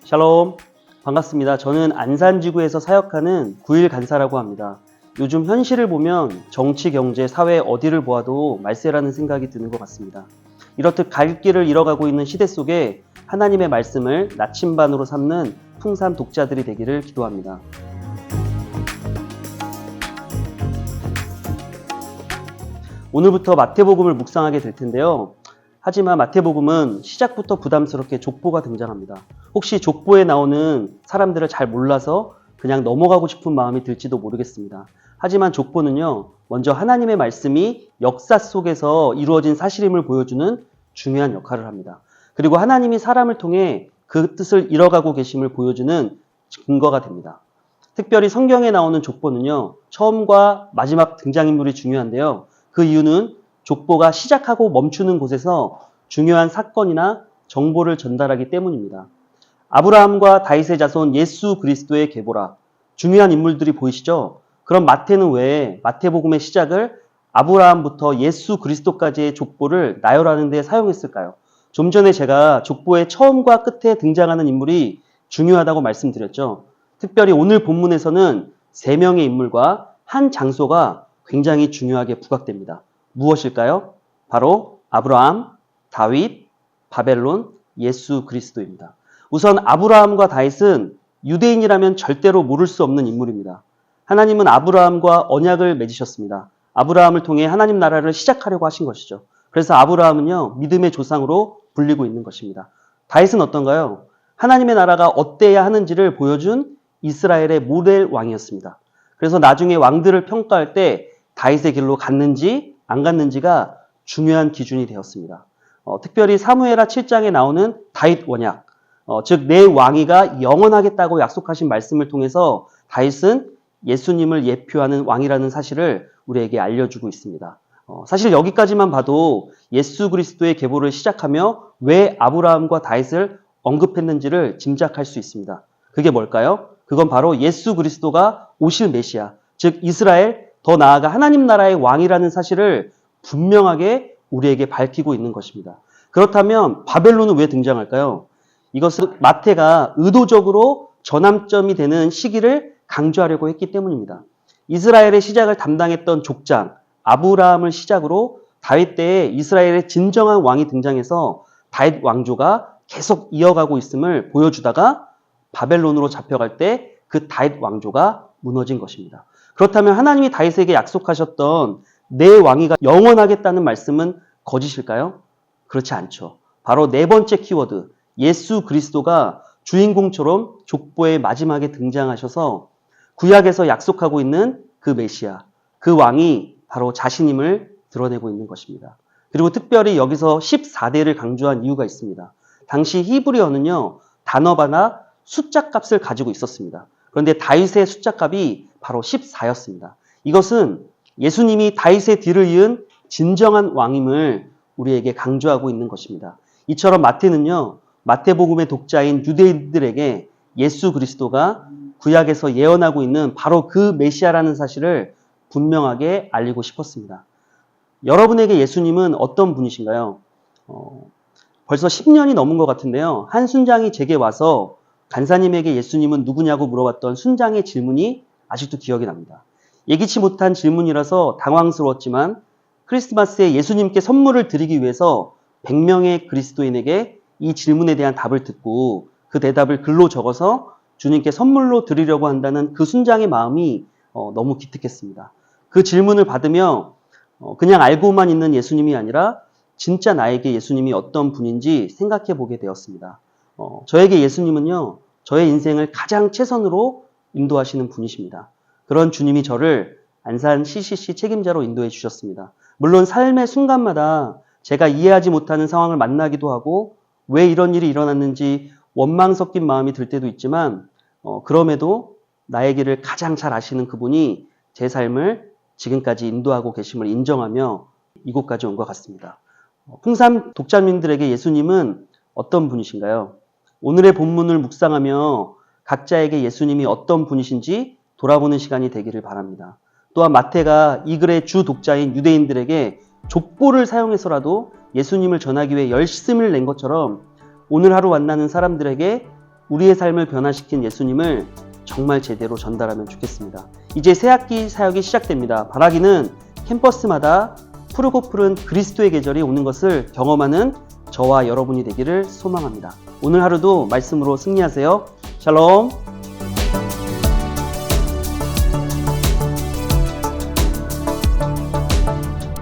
샬롬, 반갑습니다. 저는 안산지구에서 사역하는 9일 간사라고 합니다. 요즘 현실을 보면 정치, 경제, 사회 어디를 보아도 말세라는 생각이 드는 것 같습니다. 이렇듯 갈 길을 잃어가고 있는 시대 속에 하나님의 말씀을 나침반으로 삼는 풍삼 독자들이 되기를 기도합니다. 오늘부터 마태복음을 묵상하게 될 텐데요. 하지만 마태복음은 시작부터 부담스럽게 족보가 등장합니다. 혹시 족보에 나오는 사람들을 잘 몰라서 그냥 넘어가고 싶은 마음이 들지도 모르겠습니다. 하지만 족보는요, 먼저 하나님의 말씀이 역사 속에서 이루어진 사실임을 보여주는 중요한 역할을 합니다. 그리고 하나님이 사람을 통해 그 뜻을 이뤄가고 계심을 보여주는 근거가 됩니다. 특별히 성경에 나오는 족보는요, 처음과 마지막 등장인물이 중요한데요. 그 이유는 족보가 시작하고 멈추는 곳에서 중요한 사건이나 정보를 전달하기 때문입니다. 아브라함과 다윗의 자손 예수 그리스도의 계보라. 중요한 인물들이 보이시죠? 그럼 마태는 왜 마태복음의 시작을 아브라함부터 예수 그리스도까지의 족보를 나열하는 데 사용했을까요? 좀 전에 제가 족보의 처음과 끝에 등장하는 인물이 중요하다고 말씀드렸죠. 특별히 오늘 본문에서는 3명의 인물과 한 장소가 굉장히 중요하게 부각됩니다. 무엇일까요? 바로 아브라함, 다윗, 바벨론, 예수 그리스도입니다. 우선 아브라함과 다윗은 유대인이라면 절대로 모를 수 없는 인물입니다. 하나님은 아브라함과 언약을 맺으셨습니다. 아브라함을 통해 하나님 나라를 시작하려고 하신 것이죠. 그래서 아브라함은요, 믿음의 조상으로 불리고 있는 것입니다. 다윗은 어떤가요? 하나님의 나라가 어때야 하는지를 보여준 이스라엘의 모델 왕이었습니다. 그래서 나중에 왕들을 평가할 때 다윗의 길로 갔는지 안 갔는지가 중요한 기준이 되었습니다. 특별히 사무엘하 7장에 나오는 다윗 원약, 즉 내 왕위가 영원하겠다고 약속하신 말씀을 통해서 다윗은 예수님을 예표하는 왕이라는 사실을 우리에게 알려주고 있습니다. 사실 여기까지만 봐도 예수 그리스도의 계보를 시작하며 왜 아브라함과 다윗을 언급했는지를 짐작할 수 있습니다. 그게 뭘까요? 그건 바로 예수 그리스도가 오실 메시아, 즉 이스라엘, 더 나아가 하나님 나라의 왕이라는 사실을 분명하게 우리에게 밝히고 있는 것입니다. 그렇다면 바벨론은 왜 등장할까요? 이것은 마태가 의도적으로 전환점이 되는 시기를 강조하려고 했기 때문입니다. 이스라엘의 시작을 담당했던 족장 아브라함을 시작으로 다윗 때에 이스라엘의 진정한 왕이 등장해서 다윗 왕조가 계속 이어가고 있음을 보여주다가 바벨론으로 잡혀갈 때 그 다윗 왕조가 무너진 것입니다. 그렇다면 하나님이 다윗에게 약속하셨던 내 왕위가 영원하겠다는 말씀은 거짓일까요? 그렇지 않죠. 바로 네 번째 키워드, 예수 그리스도가 주인공처럼 족보의 마지막에 등장하셔서 구약에서 약속하고 있는 그 메시아, 그 왕이 바로 자신임을 드러내고 있는 것입니다. 그리고 특별히 여기서 14대를 강조한 이유가 있습니다. 당시 히브리어는요, 단어바나 숫자 값을 가지고 있었습니다. 그런데 다윗의 숫자 값이 바로 14였습니다. 이것은 예수님이 다윗의 뒤를 이은 진정한 왕임을 우리에게 강조하고 있는 것입니다. 이처럼 마태는요, 마태복음의 독자인 유대인들에게 예수 그리스도가 구약에서 예언하고 있는 바로 그 메시아라는 사실을 분명하게 알리고 싶었습니다. 여러분에게 예수님은 어떤 분이신가요? 벌써 10년이 넘은 것 같은데요. 한 순장이 제게 와서 간사님에게 예수님은 누구냐고 물어봤던 순장의 질문이 아직도 기억이 납니다. 예기치 못한 질문이라서 당황스러웠지만 크리스마스에 예수님께 선물을 드리기 위해서 100명의 그리스도인에게 이 질문에 대한 답을 듣고 그 대답을 글로 적어서 주님께 선물로 드리려고 한다는 그 순장의 마음이 너무 기특했습니다. 그 질문을 받으며 그냥 알고만 있는 예수님이 아니라 진짜 나에게 예수님이 어떤 분인지 생각해 보게 되었습니다. 저에게 예수님은요, 저의 인생을 가장 최선으로 인도하시는 분이십니다. 그런 주님이 저를 안산 CCC 책임자로 인도해 주셨습니다. 물론 삶의 순간마다 제가 이해하지 못하는 상황을 만나기도 하고 왜 이런 일이 일어났는지 원망 섞인 마음이 들 때도 있지만 그럼에도 나의 길을 가장 잘 아시는 그분이 제 삶을 지금까지 인도하고 계심을 인정하며 이곳까지 온 것 같습니다. 풍삼 독자님들에게 예수님은 어떤 분이신가요? 오늘의 본문을 묵상하며 각자에게 예수님이 어떤 분이신지 돌아보는 시간이 되기를 바랍니다. 또한 마태가 이 글의 주 독자인 유대인들에게 족보를 사용해서라도 예수님을 전하기 위해 열심을 낸 것처럼 오늘 하루 만나는 사람들에게 우리의 삶을 변화시킨 예수님을 정말 제대로 전달하면 좋겠습니다. 이제 새학기 사역이 시작됩니다. 바라기는 캠퍼스마다 푸르고 푸른 그리스도의 계절이 오는 것을 경험하는 저와 여러분이 되기를 소망합니다. 오늘 하루도 말씀으로 승리하세요. 샬롬.